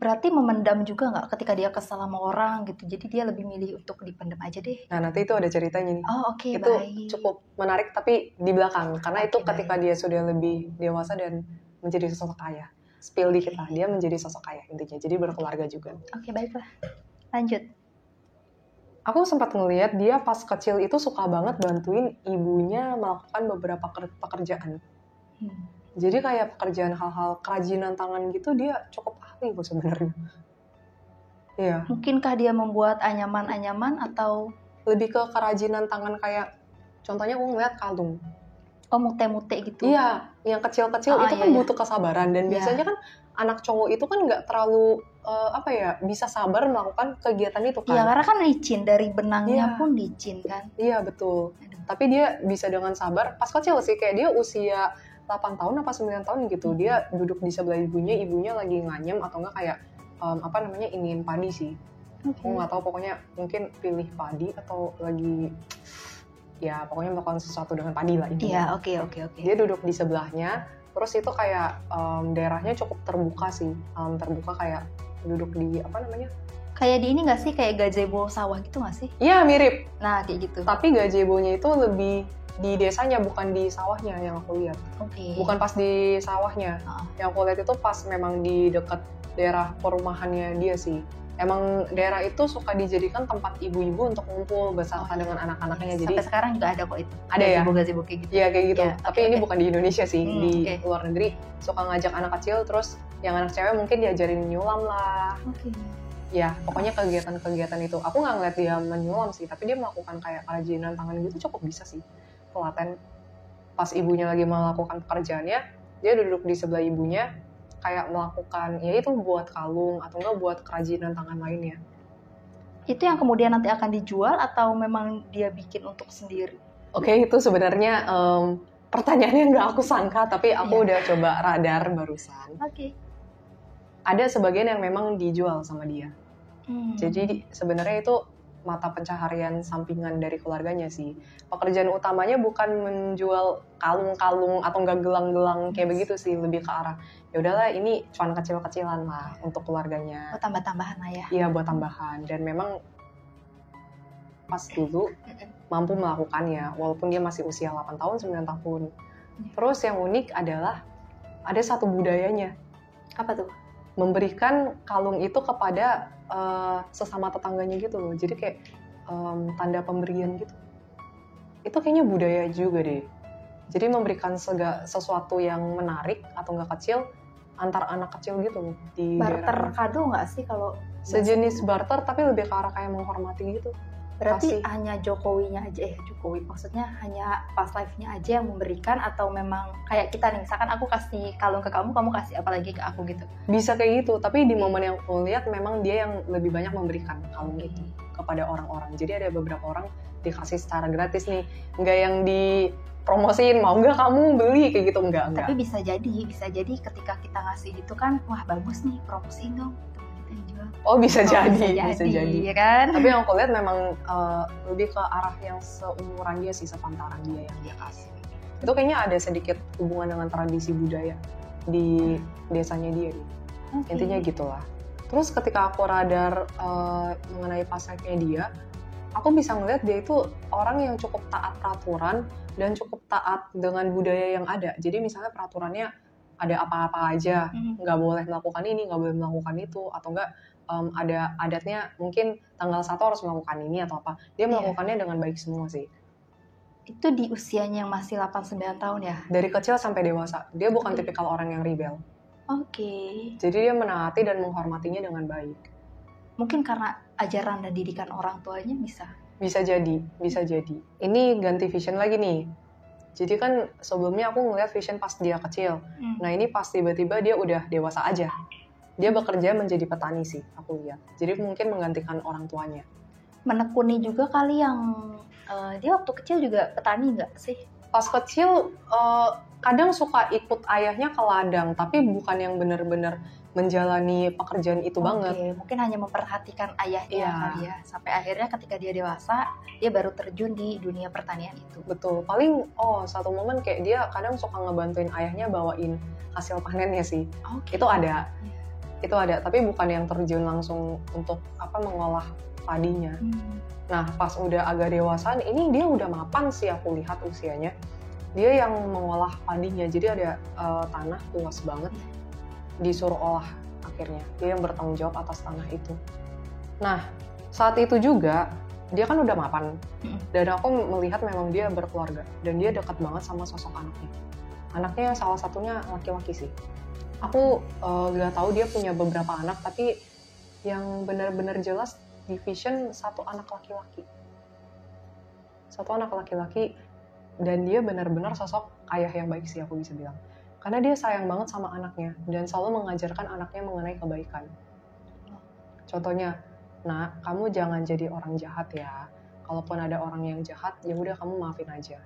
Speaker 1: Berarti memendam juga nggak ketika dia kesal sama orang gitu, jadi dia lebih milih untuk dipendam aja deh.
Speaker 2: Nah, nanti itu ada ceritanya nih. Itu
Speaker 1: baik.
Speaker 2: Cukup menarik tapi di belakang, karena itu ketika dia sudah lebih dewasa dan menjadi sosok ayah. Spill dikit lah, dia menjadi sosok ayah intinya, jadi berkeluarga juga.
Speaker 1: Baiklah, lanjut.
Speaker 2: Aku sempat ngelihat dia pas kecil itu suka banget bantuin ibunya melakukan beberapa pekerjaan. Jadi kayak pekerjaan hal-hal kerajinan tangan gitu dia cukup ahli loh sebenarnya. Iya.
Speaker 1: Mungkinkah dia membuat anyaman-anyaman atau
Speaker 2: lebih ke kerajinan tangan, kayak contohnya aku ngeliat kalung.
Speaker 1: Mute-mute gitu.
Speaker 2: Iya, yang kecil-kecil itu kan butuh kesabaran, dan biasanya kan anak cowok itu kan nggak terlalu bisa sabar melakukan kegiatan itu kan.
Speaker 1: Iya, karena kan licin, dari benangnya pun licin kan.
Speaker 2: Iya, betul. Tapi dia bisa dengan sabar pas kecil sih, kayak dia usia 8 tahun apa 9 tahun gitu, dia duduk di sebelah ibunya lagi nganyem atau enggak kayak ingin padi sih. Aku nggak tahu, pokoknya mungkin pilih padi atau lagi ya pokoknya melakukan sesuatu dengan padi lah itu.
Speaker 1: Iya, oke.
Speaker 2: Dia duduk di sebelahnya, terus itu kayak daerahnya cukup terbuka sih, terbuka kayak duduk di
Speaker 1: kayak di ini nggak sih, kayak gazebo sawah gitu nggak sih?
Speaker 2: Iya, mirip.
Speaker 1: Nah, kayak gitu.
Speaker 2: Tapi gazebonya itu lebih di desanya, bukan di sawahnya yang aku lihat. Bukan pas di sawahnya. Yang aku lihat itu pas memang di dekat daerah perumahannya dia sih. Emang daerah itu suka dijadikan tempat ibu-ibu untuk ngumpul bersama dengan anak-anaknya. Jadi
Speaker 1: sampai sekarang juga ada kok itu.
Speaker 2: Ada
Speaker 1: gazebo kayak gitu.
Speaker 2: Iya, kayak gitu. Tapi ini bukan di Indonesia sih, di luar negeri suka ngajak anak kecil, terus yang anak cewek mungkin diajarin nyulam lah. Ya, pokoknya kegiatan-kegiatan itu. Aku nggak ngeliat dia menyulam sih, tapi dia melakukan kayak kerajinan tangan gitu cukup bisa sih. Telaten. Pas ibunya lagi melakukan pekerjaannya, dia duduk di sebelah ibunya kayak melakukan, ya itu buat kalung atau enggak buat kerajinan tangan lainnya.
Speaker 1: Itu yang kemudian nanti akan dijual atau memang dia bikin untuk sendiri?
Speaker 2: Itu sebenarnya pertanyaannya nggak aku sangka, tapi aku udah coba radar barusan. Ada sebagian yang memang dijual sama dia. Jadi sebenarnya itu mata pencaharian sampingan dari keluarganya sih. Pekerjaan utamanya bukan menjual kalung-kalung atau enggak gelang-gelang kayak begitu sih, lebih ke arah ya udahlah ini cuan kecil-kecilan lah untuk keluarganya.
Speaker 1: Buat tambah-tambahan lah ya.
Speaker 2: Iya, buat tambahan, dan memang pas dulu mampu melakukannya walaupun dia masih usia 8 tahun, 9 tahun. Terus yang unik adalah ada satu budayanya.
Speaker 1: Apa tuh?
Speaker 2: Memberikan kalung itu kepada sesama tetangganya gitu loh. Jadi kayak tanda pemberian gitu. Itu kayaknya budaya juga deh. Jadi memberikan sesuatu yang menarik atau nggak kecil antar anak kecil gitu loh. Di
Speaker 1: barter kado nggak sih kalau?
Speaker 2: Sejenis barter tapi lebih ke arah kayak menghormati gitu.
Speaker 1: Berarti hanya Jokowinya aja Jokowi, maksudnya hanya past life-nya aja yang memberikan, atau memang kayak kita nih, misalkan aku kasih kalung ke kamu, kamu kasih apa lagi ke aku gitu?
Speaker 2: Bisa kayak gitu, tapi di momen yang aku lihat memang dia yang lebih banyak memberikan kalung itu kepada orang-orang. Jadi ada beberapa orang dikasih secara gratis nih, nggak yang dipromosiin, mau nggak kamu beli kayak gitu, enggak.
Speaker 1: Tapi bisa jadi ketika kita ngasih itu kan, wah bagus nih, promosiin dong.
Speaker 2: Oh, bisa jadi,
Speaker 1: ya kan?
Speaker 2: Tapi yang aku lihat memang lebih ke arah yang seumuran dia sih, sepantaran dia yang dia kasih. Itu kayaknya ada sedikit hubungan dengan tradisi budaya di desanya dia. Intinya gitulah. Terus ketika aku radar mengenai pasifnya dia, aku bisa ngeliat dia itu orang yang cukup taat peraturan dan cukup taat dengan budaya yang ada. Jadi misalnya peraturannya ada apa-apa aja,
Speaker 1: Mhm.
Speaker 2: nggak boleh melakukan ini, nggak boleh melakukan itu, atau enggak ada adatnya mungkin tanggal 1 harus melakukan ini atau apa. Dia
Speaker 1: Iya.
Speaker 2: melakukannya dengan baik semua sih.
Speaker 1: Itu di usianya yang masih 8-9 tahun ya?
Speaker 2: Dari kecil sampai dewasa, dia bukan
Speaker 1: Oke.
Speaker 2: tipikal orang yang rebel.
Speaker 1: Oke.
Speaker 2: Jadi dia menaati dan menghormatinya dengan baik.
Speaker 1: Mungkin karena ajaran dan didikan orang tuanya bisa.
Speaker 2: Bisa jadi, bisa jadi. Ini ganti vision lagi nih. Jadi kan sebelumnya aku ngeliat vision pas dia kecil. Nah ini pas tiba-tiba dia udah dewasa aja. Dia bekerja menjadi petani sih, aku lihat. Jadi mungkin menggantikan orang tuanya.
Speaker 1: Menekuni juga kali yang dia waktu kecil juga petani nggak sih?
Speaker 2: Pas kecil kadang suka ikut ayahnya ke ladang, tapi bukan yang benar-benar menjalani pekerjaan itu banget.
Speaker 1: Mungkin hanya memperhatikan ayahnya
Speaker 2: Iya.
Speaker 1: kali ya. Sampai akhirnya ketika dia dewasa, dia baru terjun di dunia pertanian itu.
Speaker 2: Betul. Paling satu momen kayak dia kadang suka ngebantuin ayahnya bawain hasil panennya sih.
Speaker 1: Oke.
Speaker 2: Itu ada.
Speaker 1: Iya.
Speaker 2: Itu ada, tapi bukan yang terjun langsung untuk mengolah padinya. Nah, pas udah agak dewasaan, ini dia udah mapan sih aku lihat usianya. Dia yang mengolah padinya, jadi ada tanah luas banget, disuruh olah akhirnya. Dia yang bertanggung jawab atas tanah itu. Nah, saat itu juga, dia kan udah mapan. Dan aku melihat memang dia berkeluarga, dan dia dekat banget sama sosok anaknya. Anaknya salah satunya laki-laki sih. Aku nggak tahu dia punya beberapa anak, tapi yang benar-benar jelas di vision satu anak laki-laki. Satu anak laki-laki, dan dia benar-benar sosok ayah yang baik sih aku bisa bilang. Karena dia sayang banget sama anaknya, dan selalu mengajarkan anaknya mengenai kebaikan. Contohnya, nak, kamu jangan jadi orang jahat ya. Kalaupun ada orang yang jahat, ya udah kamu maafin aja.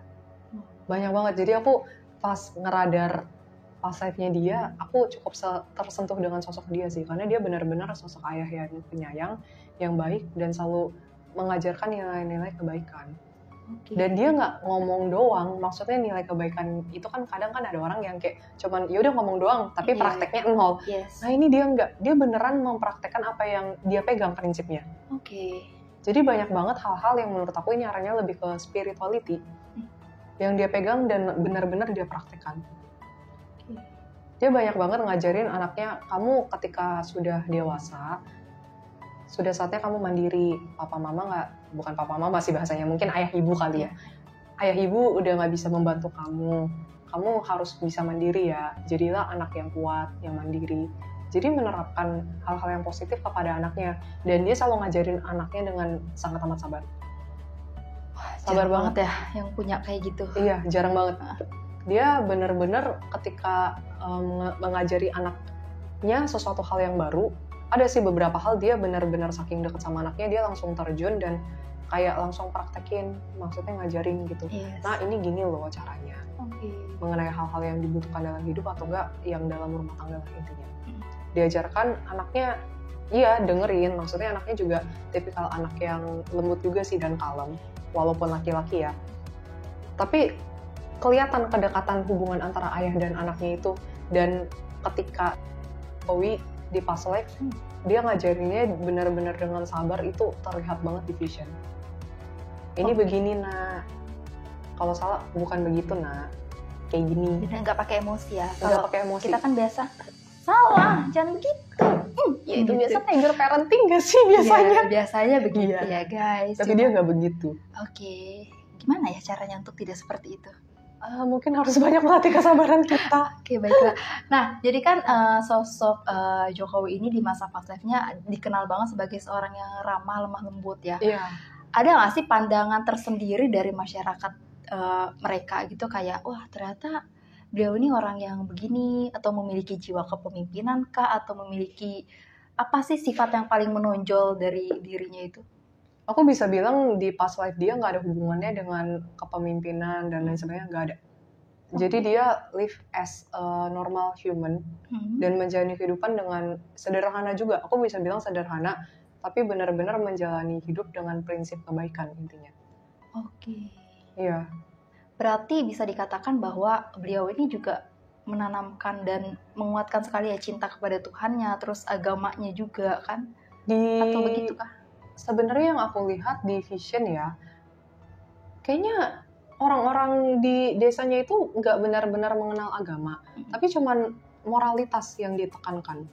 Speaker 2: Banyak banget, jadi aku pas ngeradar pas live-nya dia, aku cukup tersentuh dengan sosok dia sih, karena dia benar-benar sosok ayah yang penyayang, yang baik, dan selalu mengajarkan nilai-nilai kebaikan. Dan dia nggak ngomong doang, maksudnya nilai kebaikan itu kan kadang kan ada orang yang kayak cuman ya udah ngomong doang, tapi prakteknya nol. Nah ini dia nggak, dia beneran mempraktekkan apa yang dia pegang prinsipnya. Jadi banyak banget hal-hal yang menurut aku ini arahnya lebih ke spirituality, yang dia pegang dan benar-benar dia praktekkan. Dia banyak banget ngajarin anaknya, kamu ketika sudah dewasa, sudah saatnya kamu mandiri. Papa mama bukan papa mama sih bahasanya, mungkin ayah ibu kali ya. Ayah ibu udah nggak bisa membantu kamu harus bisa mandiri ya. Jadilah anak yang kuat, yang mandiri. Jadi menerapkan hal-hal yang positif kepada anaknya. Dan dia selalu ngajarin anaknya dengan sangat amat sabar.
Speaker 1: Sabar banget ya yang punya kayak gitu.
Speaker 2: Iya, jarang banget. Dia benar-benar ketika mengajari anaknya sesuatu hal yang baru, ada sih beberapa hal dia benar-benar saking dekat sama anaknya, dia langsung terjun dan kayak langsung praktekin, maksudnya ngajarin gitu. Nah ini gini loh caranya. Mengenai hal-hal yang dibutuhkan dalam hidup atau enggak yang dalam rumah tangga lah intinya. Diajarkan anaknya, iya dengerin, maksudnya anaknya juga tipikal anak yang lembut juga sih dan kalem, walaupun laki-laki ya. Tapi kelihatan kedekatan hubungan antara ayah dan anaknya itu, dan ketika Owi di pas live, dia ngajarinnya benar-benar dengan sabar, itu terlihat banget di vision. Ini begini nak, kalau salah bukan begitu nak, kayak gini.
Speaker 1: Dan nggak pakai emosi ya.
Speaker 2: Nggak pakai emosi.
Speaker 1: Kita kan biasa salah, jangan begitu.
Speaker 2: Ya itu biasa tiger parenting gak sih biasanya?
Speaker 1: Ya, biasanya begitu ya guys.
Speaker 2: Tapi dia nggak begitu.
Speaker 1: Oke, gimana ya caranya untuk tidak seperti itu?
Speaker 2: Mungkin harus banyak melatih kesabaran kita.
Speaker 1: Oke, baiklah. Nah, jadi kan sosok Jokowi ini di masa pas live-nya dikenal banget sebagai seorang yang ramah, lemah lembut ya.
Speaker 2: Iya.
Speaker 1: Ada nggak sih pandangan tersendiri dari masyarakat mereka gitu, kayak wah ternyata beliau ini orang yang begini, atau memiliki jiwa kepemimpinan kah, atau memiliki apa sih sifat yang paling menonjol dari dirinya itu?
Speaker 2: Aku bisa bilang di pas live dia nggak ada hubungannya dengan kepemimpinan dan lain sebagainya, nggak ada. Jadi dia live as a normal human dan menjalani kehidupan dengan sederhana juga. Aku bisa bilang sederhana, tapi benar-benar menjalani hidup dengan prinsip kebaikan intinya.
Speaker 1: Oke.
Speaker 2: Iya.
Speaker 1: Berarti bisa dikatakan bahwa beliau ini juga menanamkan dan menguatkan sekali ya cinta kepada Tuhannya, terus agamanya juga kan? Atau begitu kah?
Speaker 2: Sebenarnya yang aku lihat di vision ya, kayaknya orang-orang di desanya itu nggak benar-benar mengenal agama, tapi cuman moralitas yang ditekankan.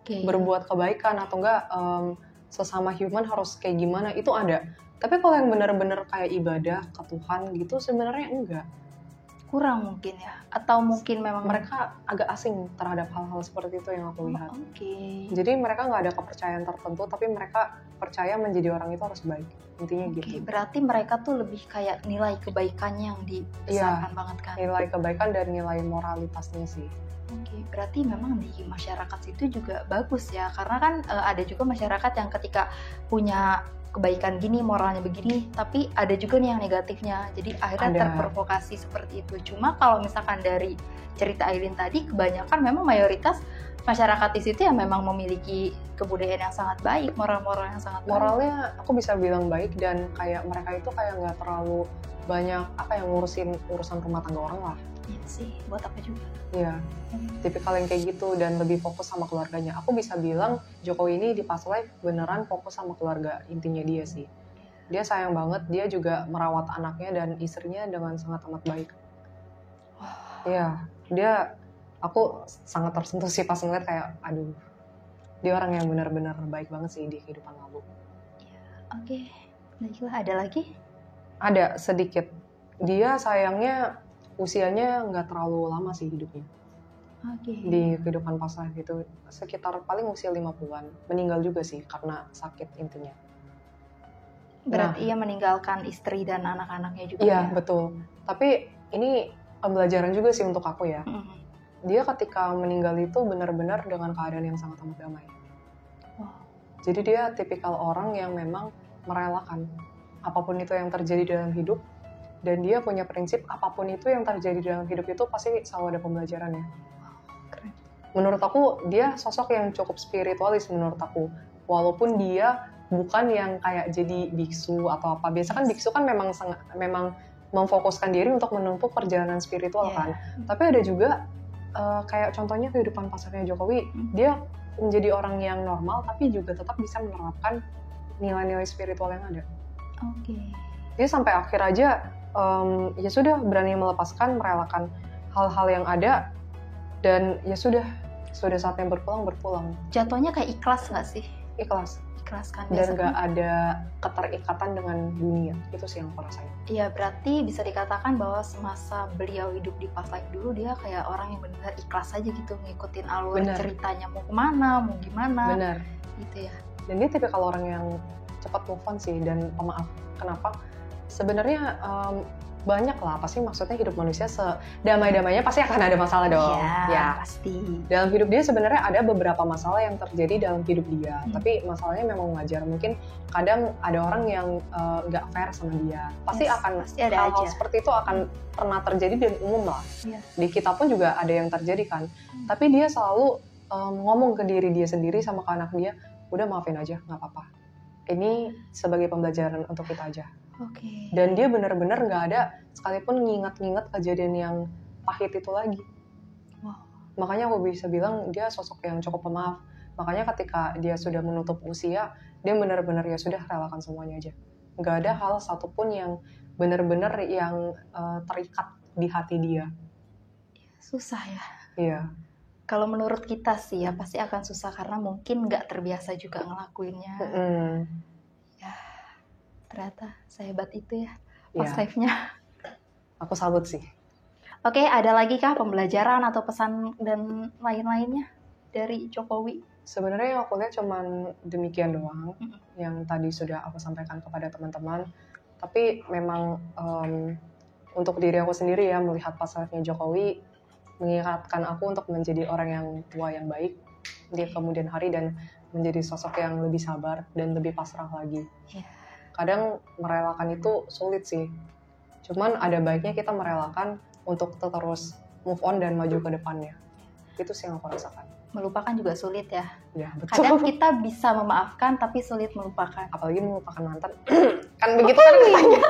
Speaker 2: Berbuat kebaikan atau enggak sesama human harus kayak gimana itu ada. Tapi kalau yang benar-benar kayak ibadah ke Tuhan gitu sebenarnya enggak.
Speaker 1: Kurang mungkin ya, atau mungkin memang
Speaker 2: Mereka agak asing terhadap hal-hal seperti itu yang aku lihat.
Speaker 1: Oke.
Speaker 2: Jadi mereka nggak ada kepercayaan tertentu, tapi mereka percaya menjadi orang itu harus baik. Intinya
Speaker 1: Oke,
Speaker 2: gitu.
Speaker 1: berarti mereka tuh lebih kayak nilai kebaikannya yang dibesarkan banget kan?
Speaker 2: Nilai kebaikan dan nilai moralitasnya sih.
Speaker 1: Oke, berarti memang di masyarakat situ juga bagus ya, karena kan ada juga masyarakat yang ketika punya kebaikan gini, moralnya begini, tapi ada juga nih yang negatifnya, jadi akhirnya
Speaker 2: Ada.
Speaker 1: terprovokasi seperti itu. Cuma kalau misalkan dari cerita Aileen tadi, kebanyakan memang mayoritas masyarakat di situ yang memang memiliki kebudayaan yang sangat baik, moral-moral yang sangat baik.
Speaker 2: Moralnya aku bisa bilang baik dan kayak mereka itu kayak nggak terlalu banyak yang ngurusin urusan rumah tangga orang lah.
Speaker 1: Iya sih, buat apa juga.
Speaker 2: Iya, tipikal yang kayak gitu dan lebih fokus sama keluarganya. Aku bisa bilang Jokowi ini di Past Life beneran fokus sama keluarga, intinya dia sih. Dia sayang banget, dia juga merawat anaknya dan istrinya dengan sangat amat baik. Iya, aku sangat tersentuh sih pas ngeliat kayak, aduh, dia orang yang benar-benar baik banget sih di kehidupan aku.
Speaker 1: Oke, baiklah, ada lagi?
Speaker 2: Ada sedikit. Dia sayangnya usianya nggak terlalu lama sih hidupnya.
Speaker 1: Oke.
Speaker 2: Di kehidupan Past Life gitu, sekitar paling usia 50-an. Meninggal juga sih karena sakit intinya.
Speaker 1: Berarti ia meninggalkan istri dan anak-anaknya juga.
Speaker 2: Iya,
Speaker 1: ya?
Speaker 2: betul. Tapi ini pembelajaran juga sih untuk aku ya.
Speaker 1: Mm-mm.
Speaker 2: Dia ketika meninggal itu benar-benar dengan keadaan yang sangat amat damai.
Speaker 1: Wow.
Speaker 2: Jadi dia tipikal orang yang memang merelakan apapun itu yang terjadi dalam hidup. Dan dia punya prinsip apapun itu yang terjadi dalam hidup itu pasti selalu ada pembelajarannya.
Speaker 1: Keren.
Speaker 2: Menurut aku dia sosok yang cukup spiritualis menurut aku. Walaupun dia bukan yang kayak jadi biksu atau apa. Biasa kan biksu kan memang memfokuskan diri untuk menempuh perjalanan spiritual kan. Tapi ada juga kayak contohnya kehidupan pasarnya Jokowi. Dia menjadi orang yang normal tapi juga tetap bisa menerapkan nilai-nilai spiritual yang ada.
Speaker 1: Oke.
Speaker 2: Dia sampai akhir aja ya sudah berani melepaskan, merelakan hal-hal yang ada dan ya sudah saatnya berpulang.
Speaker 1: Jatuhnya kayak ikhlas nggak sih?
Speaker 2: Ikhlas.
Speaker 1: Ikhlas kan.
Speaker 2: Dan nggak ada keterikatan dengan dunia. Itu sih yang aku rasain.
Speaker 1: Iya, berarti bisa dikatakan bahwa semasa beliau hidup di Past Life dulu dia kayak orang yang benar ikhlas aja gitu, ngikutin alur ceritanya mau kemana, mau gimana.
Speaker 2: Benar.
Speaker 1: Gitu ya.
Speaker 2: Dan dia tipikal orang yang cepat move on sih dan pemaaf. Kenapa? Sebenarnya banyak lah, pasti maksudnya hidup manusia sedamai-damainya pasti akan ada masalah dong.
Speaker 1: Ya, pasti.
Speaker 2: Dalam hidup dia sebenarnya ada beberapa masalah yang terjadi dalam hidup dia, tapi masalahnya memang wajar. Mungkin kadang ada orang yang nggak fair sama dia. Pasti ada hal-hal seperti itu akan pernah terjadi dan umum lah. Di kita pun juga ada yang terjadi kan. Tapi dia selalu ngomong ke diri dia sendiri sama ke anak dia, udah maafin aja, nggak apa-apa. Ini sebagai pembelajaran untuk kita aja.
Speaker 1: Oke.
Speaker 2: Dan dia benar-benar nggak ada sekalipun nginget-nginget kejadian yang pahit itu lagi.
Speaker 1: Wow.
Speaker 2: Makanya aku bisa bilang dia sosok yang cukup pemaaf. Makanya ketika dia sudah menutup usia, dia benar-benar ya sudah relakan semuanya aja. Nggak ada hal satupun yang benar-benar yang terikat di hati dia.
Speaker 1: Susah ya.
Speaker 2: Iya.
Speaker 1: Kalau menurut kita sih ya pasti akan susah karena mungkin nggak terbiasa juga ngelakuinnya. Ya, ternyata sehebat itu ya Past Life-nya.
Speaker 2: Aku salut sih.
Speaker 1: Oke, ada lagi kah pembelajaran atau pesan dan lain-lainnya dari Jokowi?
Speaker 2: Sebenarnya yang aku lihat cuman demikian doang yang tadi sudah aku sampaikan kepada teman-teman. Tapi memang untuk diri aku sendiri ya melihat Past Life-nya Jokowi mengingatkan aku untuk menjadi orang yang tua yang baik di kemudian hari dan menjadi sosok yang lebih sabar dan lebih pasrah lagi. Kadang merelakan itu sulit sih. Cuman ada baiknya kita merelakan untuk terus move on dan maju ke depannya. Itu sih yang aku rasakan.
Speaker 1: Melupakan juga sulit ya.
Speaker 2: Ya, betul.
Speaker 1: Kadang kita bisa memaafkan tapi sulit melupakan.
Speaker 2: Apalagi melupakan mantan. Kan begitu kan katanya.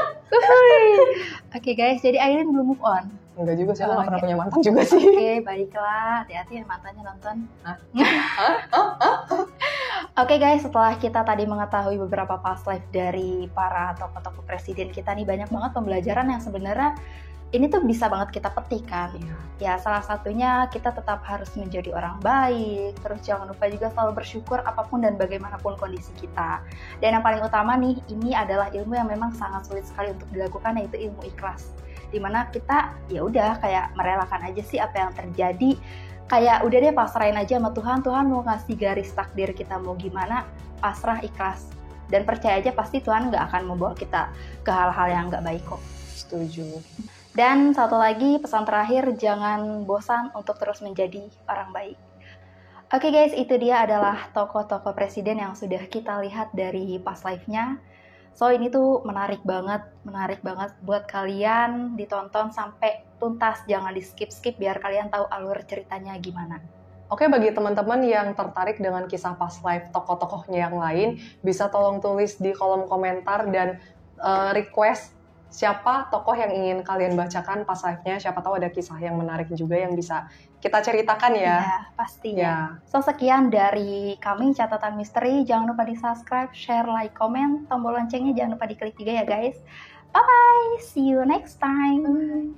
Speaker 1: Oke guys, jadi Aileen belum move on.
Speaker 2: Enggak juga sih, aku gak pernah punya mantan juga sih.
Speaker 1: Oke, baiklah. Hati-hati ya mantannya nonton. Oke guys, setelah kita tadi mengetahui beberapa past life dari para tokoh-tokoh presiden kita nih, banyak banget pembelajaran yang sebenarnya ini tuh bisa banget kita petik kan. Ya salah satunya kita tetap harus menjadi orang baik, terus jangan lupa juga selalu bersyukur apapun dan bagaimanapun kondisi kita. Dan yang paling utama nih, ini adalah ilmu yang memang sangat sulit sekali untuk dilakukan, yaitu ilmu ikhlas. Dimana kita ya udah kayak merelakan aja sih apa yang terjadi, kayak udah deh pasrahin aja sama Tuhan. Tuhan mau ngasih garis takdir kita mau gimana, pasrah, ikhlas, dan percaya aja pasti Tuhan nggak akan membawa kita ke hal-hal yang nggak baik kok.
Speaker 2: Setuju.
Speaker 1: Dan satu lagi pesan terakhir, jangan bosan untuk terus menjadi orang baik. Oke guys, itu dia adalah tokoh-tokoh presiden yang sudah kita lihat dari past life-nya. So ini tuh menarik banget buat kalian ditonton sampai tuntas, jangan di skip biar kalian tahu alur ceritanya gimana.
Speaker 2: Oke, bagi teman-teman yang tertarik dengan kisah past life tokoh-tokohnya yang lain, bisa tolong tulis di kolom komentar dan request siapa tokoh yang ingin kalian bacakan past life-nya. Siapa tahu ada kisah yang menarik juga yang bisa kita ceritakan ya.
Speaker 1: Iya, pastinya. So sekian dari kami Catatan Misteri. Jangan lupa di subscribe, share, like, komen. Tombol loncengnya jangan lupa diklik juga ya guys. Bye-bye, see you next time.